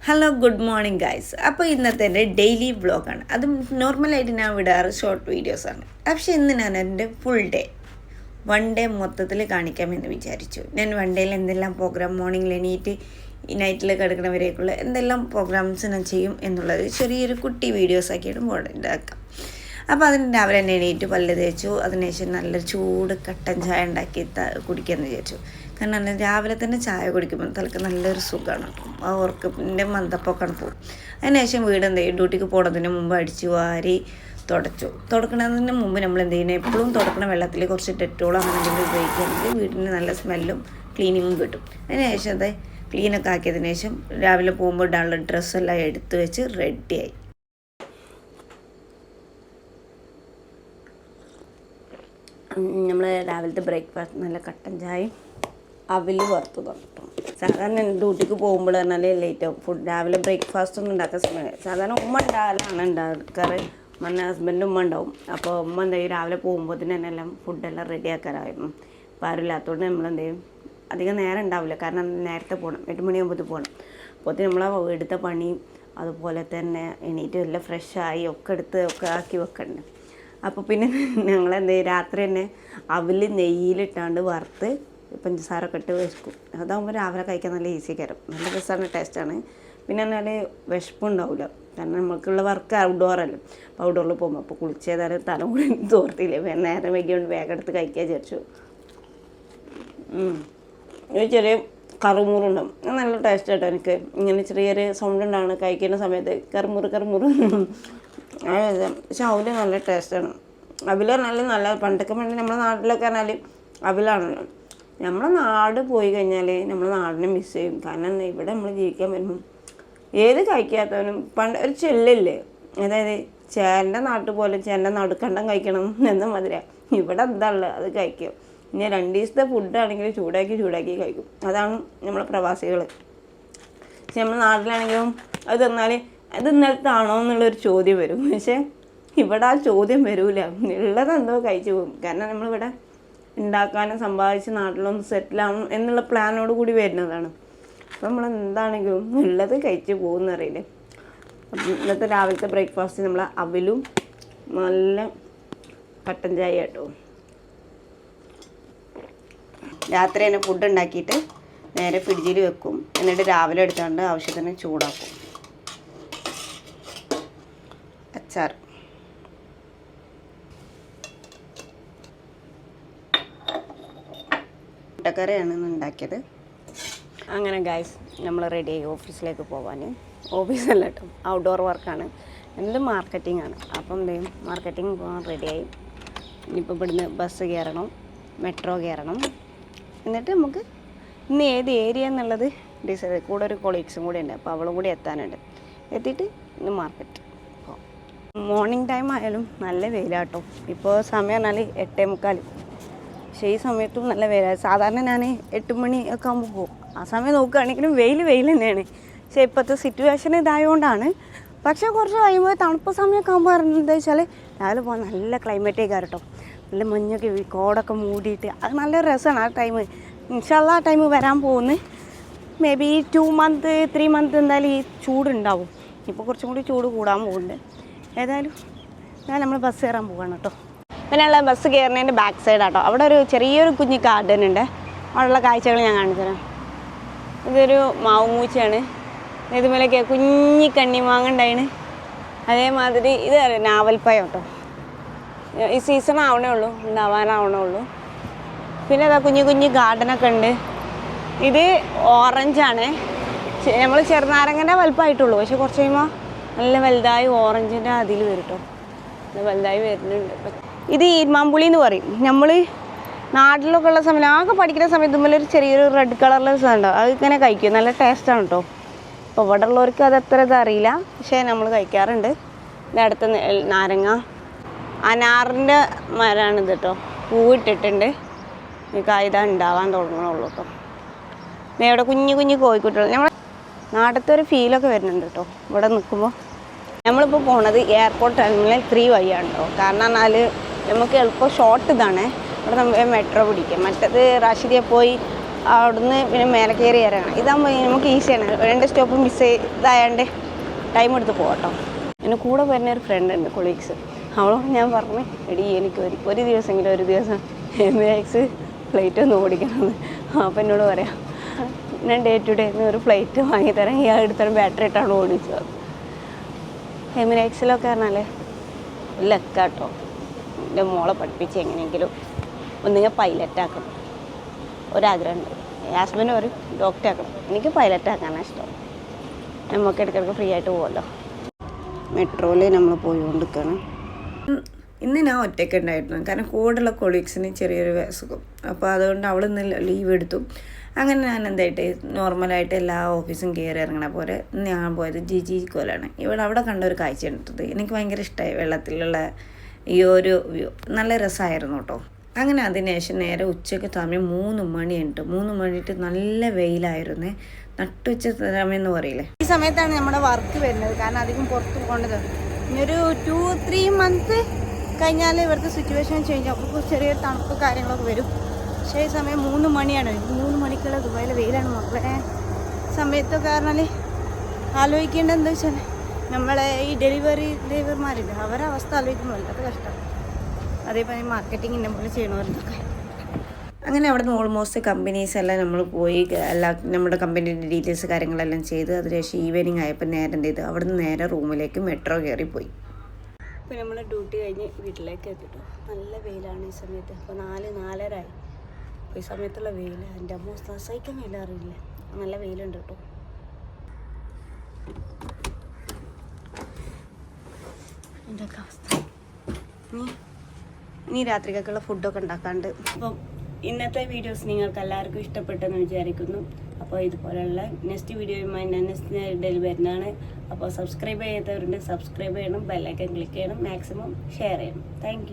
Hello good morning guys. അപ്പോൾ ഇന്നത്തെ എൻ്റെ ഡെയിലി വ്ളോഗാണ്. അതും നോർമലായിട്ട് ഞാൻ വിടാറ് ഷോർട്ട് വീഡിയോസാണ്. പക്ഷേ ഇന്ന് ഞാൻ എൻ്റെ ഫുൾ ഡേ മൊത്തത്തിൽ കാണിക്കാമെന്ന് വിചാരിച്ചു. ഞാൻ വൺ ഡേയിൽ എന്തെല്ലാം പ്രോഗ്രാം മോർണിംഗിൽ എണീറ്റ് ഈ നൈറ്റിൽ കിടക്കണവരേക്കുള്ള എന്തെല്ലാം പ്രോഗ്രാംസ് ഞാൻ ചെയ്യും എന്നുള്ളത് ചെറിയൊരു കുട്ടി വീഡിയോസാക്കിയിട്ട് ഉണ്ടാക്കാം. അപ്പോൾ അതിന് രാവിലെ തന്നെ എണീറ്റ് പല്ല് തേച്ചു. അതിനുശേഷം നല്ല ചൂട് കട്ടൻ ചായ ഉണ്ടാക്കി കുടിക്കാമെന്ന് വിചാരിച്ചു. കാരണം രാവിലെ തന്നെ ചായ കുടിക്കുമ്പോൾ തലക്ക് നല്ലൊരു സുഖമാണ്. ആ ഉറക്കത്തിൻ്റെ മന്ദപ്പൊക്കെയാണ് പോകും. അതിനുശേഷം വീട് എന്ത് ചെയ്യും, ഡ്യൂട്ടിക്ക് പോകുന്നതിന് മുമ്പ് അടിച്ചു വാരി തുടക്കുന്നതിന് മുമ്പ് നമ്മൾ എന്ത് ചെയ്യുന്നത്, എപ്പോഴും തുടക്കുന്ന വെള്ളത്തിൽ കുറച്ച് ഡെറ്റോൾ അങ്ങനെ എന്തെങ്കിലും ഉപയോഗിക്കുകയാണെങ്കിൽ വീടിന് നല്ല സ്മെല്ലും ക്ലീനിങ്ങും കിട്ടും. അതിനുശേഷം അത് ക്ലീനൊക്കെ ആക്കിയതിന് ശേഷം രാവിലെ പോകുമ്പോൾ ഇടാനുള്ള ഡ്രസ്സെല്ലാം എടുത്ത് വെച്ച് റെഡിയായി. നമ്മൾ രാവിലത്തെ ബ്രേക്ക്ഫാസ്റ്റ് നല്ല കട്ടൻ ചായയും അവിൽ വറുത്ത് തന്നിട്ടും. സാധാരണ ഡ്യൂട്ടിക്ക് പോകുമ്പോൾ പറഞ്ഞാൽ ലേറ്റ് ആവും ഫുഡ്. രാവിലെ ബ്രേക്ക്ഫാസ്റ്റ് ഒന്നും ഉണ്ടാക്കാൻ സമയം. സാധാരണ ഉമ്മ ഉണ്ടാക്കാറ്. ഉമ്മ ഹസ്ബൻഡ് ഉമ്മ ഉണ്ടാവും. അപ്പോൾ ഉമ്മ എന്ത് ചെയ്യും, രാവിലെ പോകുമ്പോൾ തന്നെ എല്ലാം ഫുഡെല്ലാം റെഡി ആക്കാറായിരുന്നു. അപ്പോൾ ആരുമില്ലാത്തതുകൊണ്ട് നമ്മൾ എന്ത് ചെയ്യും, അധികം നേരം ഉണ്ടാവില്ല. കാരണം നേരത്തെ പോകണം, 8 മണിയാകുമ്പോൾ പോകണം. അപ്പോൾ നമ്മൾ എടുത്ത പണിയും അതുപോലെ തന്നെ എണീറ്റ് എല്ലാം ഫ്രഷായി ഒക്കെ ആക്കി വെക്കണ്ടേ. അപ്പോൾ പിന്നെ ഞങ്ങളെന്ത് ചെയ്യും, രാത്രി തന്നെ അവിൽ നെയ്യിലിട്ടാണ്ട് വറുത്ത് പഞ്ചസാരൊക്കെ ഇട്ട് വെക്കും. അതാകുമ്പോൾ രാവിലെ കഴിക്കാൻ നല്ല ഈസി കയറും. നല്ല രസമാണ്, ടേസ്റ്റാണ്. പിന്നെ എന്നാൽ വിശപ്പുണ്ടാവില്ല. കാരണം നമുക്കുള്ള വർക്ക് ഔട്ട്ഡോറല്ലേ. അപ്പോൾ ഔട്ട്ഡോറിൽ പോകുമ്പോൾ അപ്പോൾ കുളിച്ചേതായാലും തല കൂടി തോർത്തില്ലേ, നേരം വൈകിയോണ്ട് വേഗം എടുത്ത് കഴിക്കാൻ വിചാരിച്ചു. ഒരു ചെറിയ കറുമുറുണ്ടാവും, നല്ല ടേസ്റ്റ് കേട്ടോ. എനിക്ക് ഇങ്ങനെ ചെറിയൊരു സൗണ്ട് ഉണ്ടാവണം കഴിക്കുന്ന സമയത്ത്, കറുമുറ്. പക്ഷെ അവിൽ നല്ല ടേസ്റ്റാണ്. അവിൽ നല്ല പണ്ടൊക്കെ നമ്മുടെ നാട്ടിലൊക്കെ പറഞ്ഞാൽ അവിലാണല്ലോ. നമ്മളെ നാട് പോയി കഴിഞ്ഞാൽ നമ്മളെ നാടിനെ മിസ് ചെയ്യും. കാരണം ഇവിടെ നമ്മൾ ജീവിക്കാൻ വരുമ്പം ഏത് കഴിക്കാത്തവനും പണ്ട് ഒരു ചെല്ലില്ലേ, അതായത് ചേൻ്റെ നാട്ടിൽ പോലെ ചേൻ്റെ നടുക്കണ്ടം കഴിക്കണം എന്ന മാതിരിയാണ്. ഇവിടെ എന്താ ഉള്ളത് അത് കഴിക്കും. ഇനി 2 ദിവസത്തെ ഫുഡാണെങ്കിൽ ചൂടാക്കി കഴിക്കും. അതാണ് നമ്മളെ പ്രവാസികൾ. പക്ഷെ നമ്മുടെ നാട്ടിലാണെങ്കിലും അത് തന്നാൽ അത് ഇന്നലത്താണോ എന്നുള്ളൊരു ചോദ്യം വരും. പക്ഷേ ഇവിടെ ആ ചോദ്യം വരില്ല, ഉള്ളതെന്തോ കഴിച്ചു പോകും. കാരണം നമ്മളിവിടെ ഉണ്ടാക്കാനും സമ്പാദിച്ച് നാട്ടിലൊന്ന് സെറ്റിലാവണം എന്നുള്ള പ്ലാനോട് കൂടി വരുന്നതാണ്. അപ്പോൾ നമ്മൾ എന്താണെങ്കിലും ഉള്ളത് കഴിച്ച് പോകുന്നറിയില്ലേ. അപ്പം ഇന്നത്തെ രാവിലത്തെ ബ്രേക്ക്ഫാസ്റ്റ് നമ്മൾ അവിലും നല്ല കട്ടൻ ചായ കേട്ടോ. രാത്രി തന്നെ ഫുഡ് ഉണ്ടാക്കിയിട്ട് നേരെ ഫ്രിഡ്ജിൽ വെക്കും. എന്നിട്ട് രാവിലെ എടുത്തുകൊണ്ട് ആവശ്യത്തിന് ചൂടാക്കും. അച്ചാർ മുട്ടക്കറിയാണ് ഇന്ന് ഉണ്ടാക്കിയത്. അങ്ങനെ ഗൈസ് നമ്മൾ റെഡിയായി ഓഫീസിലേക്ക് പോകാൻ. ഓഫീസല്ല കേട്ടോ, ഔട്ട്ഡോർ വർക്കാണ്. എന്ത് മാർക്കറ്റിംഗ് ആണ്. അപ്പം എന്തെയും മാർക്കറ്റിംഗ് പോകാൻ റെഡിയായി. ഇനിയിപ്പോൾ ഇവിടുന്ന് ബസ് കയറണം, മെട്രോ കയറണം. എന്നിട്ട് നമുക്ക് ഇന്ന് ഏത് ഏരിയ എന്നുള്ളത് ഡിസൈഡ്. കൂടെ ഒരു കൊളീഗ്സും കൂടെ ഉണ്ട്, അപ്പോൾ അവളും കൂടി എത്താനുണ്ട്. എത്തിയിട്ട് ഇന്ന് മാർക്കറ്റ്. മോർണിംഗ് ടൈം ആയാലും നല്ല വെയിലാട്ടോ. ഇപ്പോൾ സമയം പറഞ്ഞാൽ 8:45. പക്ഷേ ഈ സമയത്തും നല്ല വെയിലാണ്. സാധാരണ ഞാൻ 8 മണിയൊക്കെ ആകുമ്പോൾ പോകും. ആ സമയം നോക്കുകയാണെങ്കിലും വെയിൽ തന്നെയാണ്. പക്ഷേ ഇപ്പോഴത്തെ സിറ്റുവേഷൻ ഇതായതുകൊണ്ടാണ്. പക്ഷേ കുറച്ച് കഴിയുമ്പോൾ തണുപ്പ് സമയമൊക്കെ ആകുമ്പോൾ പറഞ്ഞത് എന്താ വെച്ചാൽ രാവിലെ പോകാൻ നല്ല ക്ലൈമറ്റൊക്കെ കേട്ടോ. നല്ല മഞ്ഞൊക്കെ കോടൊക്കെ മൂടിയിട്ട് അത് നല്ല രസമാണ് ആ ടൈം. ഇൻഷാ അല്ലാഹ് ആ ടൈം വരാൻ പോകുന്നു. മേ ബി 2 മന്ത് 3 മന്ത് എന്തായാലും ഈ ചൂടുണ്ടാവും. ഇപ്പോൾ കുറച്ചും കൂടി ചൂട് കൂടാൻ പോകുന്നുണ്ട്. ഏതായാലും ഞാൻ നമ്മൾ ബസ് കയറാൻ പോവുകയാണ് കേട്ടോ. പിന്നെയുള്ള ബസ് കയറുന്നതിൻ്റെ ബാക്ക് സൈഡാട്ടോ. അവിടെ ഒരു ചെറിയൊരു കുഞ്ഞ് ഗാർഡൻ ഉണ്ട്. അവിടെയുള്ള കാഴ്ചകൾ ഞാൻ കാണിച്ചു തരാം. ഇതൊരു മാവുമൂച്ചയാണ്. ഇതുപോലെയൊക്കെ കുഞ്ഞി കണ്ണിമാങ്ങ ഉണ്ടായിന്. അതേമാതിരി ഇത് നാവൽപ്പഴം കേട്ടോ. ഈ സീസൺ ഉണ്ടാവാനാവണേ ഉള്ളൂ. പിന്നെ അതാ കുഞ്ഞു ഗാർഡനൊക്കെ ഉണ്ട്. ഇത് ഓറഞ്ചാണ്. നമ്മൾ ചെറുനാരങ്ങൻ്റെ വലുപ്പമായിട്ടുള്ളൂ. പക്ഷെ കുറച്ച് കഴിയുമ്പോൾ നല്ല വലുതായി ഓറഞ്ചിൻ്റെ അതിൽ വരും കേട്ടോ. നല്ല വലുതായി വരുന്നുണ്ട്. ഇത് ഈർമാമ്പുളി എന്ന് പറയും. നമ്മൾ നാട്ടിലൊക്കെ ഉള്ള സമയം ആകെ പഠിക്കുന്ന സമയത്ത് ഒരു ചെറിയൊരു റെഡ് കളറിലെ സാധനം അത് ഇങ്ങനെ കഴിക്കും. നല്ല ടേസ്റ്റാണ് കേട്ടോ. അപ്പോൾ ഇവിടെ ഉള്ളവർക്ക് അത് അത്ര ഇതറിയില്ല, പക്ഷേ നമ്മൾ കഴിക്കാറുണ്ട്. ഇത് അടുത്ത നാരങ്ങ അനാറിൻ്റെ മരമാണിത് കേട്ടോ. പൂവിട്ടിട്ടുണ്ട്. ഈ കായ്ത ഉണ്ടാവാൻ തുടങ്ങണുള്ളൂ കേട്ടോ. ഇവിടെ കുഞ്ഞു കോഴിക്കുട്ടികൾ. നമ്മൾ നാട്ടിലത്തെ ഒരു ഫീലൊക്കെ വരുന്നുണ്ട് കേട്ടോ ഇവിടെ നിൽക്കുമ്പോൾ. നമ്മളിപ്പോൾ പോണത് എയർപോർട്ട് ടെർമിനൽ 3 വഴിയാണ് കേട്ടോ. കാരണം എന്നാൽ നമുക്ക് എളുപ്പം ഷോർട്ട് ഇതാണ്. ഇവിടെ നമുക്ക് മെട്രോ പിടിക്കാം. മറ്റത് റാഷിദിയെ പോയി അവിടുന്ന് പിന്നെ മേലെ കയറി ഇറങ്ങണം. ഇതാകുമ്പോൾ നമുക്ക് ഈസിയാണ്, 2 സ്റ്റോപ്പ് മിസ് ഇതായാണ്ട് ടൈം എടുത്ത് പോകട്ടോ. എൻ്റെ കൂടെ വരുന്ന ഒരു ഫ്രണ്ട് ഉണ്ട്, കൊളീഗ്സ്. അവളോട് ഞാൻ പറഞ്ഞു, എടി എനിക്ക് ഒരു ദിവസമെങ്കിലും ഒരു ദിവസം എമിറേറ്റ്സ് ഫ്ലൈറ്റ് ഒന്ന് ഓടിക്കണമെന്ന്. അപ്പം എന്നോട് പറയാം, ഞാൻ ഡേ ടു ഡേ ഒരു ഫ്ലൈറ്റ് വാങ്ങിത്തരാം, ഇയാൾ എടുത്താലും ബാറ്ററി ഇട്ടാണ് ഓടിച്ചത്. എമിറേറ്റ്സിലൊക്കെ പറഞ്ഞാൽ ലക്കാട്ടോ. എൻ്റെ മോളെ പഠിപ്പിച്ച് എങ്ങനെയെങ്കിലും ഒന്നുകിൽ പൈലറ്റാക്കണം ഒരാഗ്രഹമുണ്ട്. ഹസ്ബൻഡ് ഒരു ഡോക്ടർ ആക്കണം, എനിക്ക് പൈലറ്റ് ആക്കാനാണ് ഇഷ്ടം. നമുക്ക് ഇടയ്ക്കിടയ്ക്ക് ഫ്രീ ആയിട്ട് പോകുമല്ലോ. മെട്രോയിൽ നമ്മൾ പോയിക്കൊണ്ടിരിക്കുകയാണ്. ഇന്ന് ഞാൻ ഒറ്റയ്ക്ക് ഉണ്ടായിരുന്നു, കാരണം കൂടെയുള്ള കൊളീഗ്സിന് ചെറിയൊരു അസുഖം. അപ്പോൾ അതുകൊണ്ട് അവൾ ഇന്ന് ലീവ് എടുത്തു. അങ്ങനെ ഞാൻ എന്തായിട്ട് നോർമലായിട്ട് എല്ലാ ഓഫീസും കയറി ഇറങ്ങണ പോലെ ഞാൻ പോയത് ജിജി കോലാണ്. അവിടെ കണ്ട ഒരു കാഴ്ച കണ്ടിട്ടത് എനിക്ക് ഭയങ്കര ഇഷ്ടമായി. വെള്ളത്തിലുള്ള ഈ ഒരു വ്യൂ നല്ല രസമായിരുന്നു കേട്ടോ. അങ്ങനെ അതിനുശേഷം നേരെ ഉച്ചയ്ക്ക് സമയം 3 മണിയുണ്ട്. 3 മണിയിട്ട് നല്ല വെയിലായിരുന്നേ. നട്ടുച്ച സമയം എന്ന് പറയില്ലേ, ഈ സമയത്താണ് നമ്മുടെ വർക്ക് വരുന്നത്. കാരണം അധികം പുറത്ത് പോകേണ്ടത് ഇനിയൊരു 2-3 മന്ത് കഴിഞ്ഞാൽ ഇവിടുത്തെ സിറ്റുവേഷൻ ചേഞ്ച് ആവും. അപ്പോൾ ചെറിയൊരു തണുപ്പ് കാര്യങ്ങളൊക്കെ വരും. പക്ഷേ ഈ സമയം 3 മണിയാണ്. 3 മണിക്കുള്ള ദുബായിലെ വെയിലാണ് മക്കളെ. സമയത്തൊക്കെ പറഞ്ഞാൽ ആലോചിക്കേണ്ടത് എന്താ വെച്ചാൽ നമ്മളെ ഈ ഡ്രൈവർമാരില്ല, അവരുടെ അവസ്ഥ ആലോചിക്കുമ്പോൾ വല്ലാത്ത കഷ്ടമാണ്. അതേപോലെ മാർക്കറ്റിങ്ങിൻ്റെ പോലെ ചെയ്യണവരൊക്കെ. അങ്ങനെ അവിടെ നിന്ന് ഓൾമോസ്റ്റ് കമ്പനീസ് എല്ലാം നമ്മൾ പോയി, നമ്മുടെ കമ്പനീൻ്റെ ഡീറ്റെയിൽസ് കാര്യങ്ങളെല്ലാം ചെയ്ത് അതിനുശേഷം ഈവനിങ് ആയപ്പോൾ നേരെ എന്ത് ചെയ്തു, അവിടെ നിന്ന് നേരെ റൂമിലേക്ക് മെട്രോ കയറി പോയി. ഇപ്പോൾ നമ്മൾ ഡ്യൂട്ടി കഴിഞ്ഞ് വീട്ടിലേക്ക് എത്തിട്ടോ. നല്ല വെയിലാണ് ഈ സമയത്ത്. ഇപ്പോൾ 4-4:30 ആയി. അപ്പോൾ ഈ സമയത്തുള്ള വെയിൽ എൻ്റെ അമ്മ സഹിക്കാൻ വെയിൽ അറിയില്ല, നല്ല വെയിലുണ്ട് കേട്ടോ. എന്തൊക്കെ അവസ്ഥ. ഇനി രാത്രിക്കൊക്കെയുള്ള ഫുഡൊക്കെ ഉണ്ടാക്കാണ്ട്. അപ്പം ഇന്നത്തെ വീഡിയോസ് നിങ്ങൾക്ക് എല്ലാവർക്കും ഇഷ്ടപ്പെട്ടെന്ന് വിചാരിക്കുന്നു. അപ്പോൾ ഇതുപോലെയുള്ള നെക്സ്റ്റ് വീഡിയോയുമായി ഞാൻ നെക്സ്റ്റ് ഡേയിൽ വരുന്നതാണ്. അപ്പോൾ സബ്സ്ക്രൈബ് ചെയ്യാത്തവരുണ്ട്, സബ്സ്ക്രൈബ് ചെയ്യണം, ബെല്ലൈക്കൺ ക്ലിക്ക് ചെയ്യണം, മാക്സിമം ഷെയർ ചെയ്യണം. താങ്ക്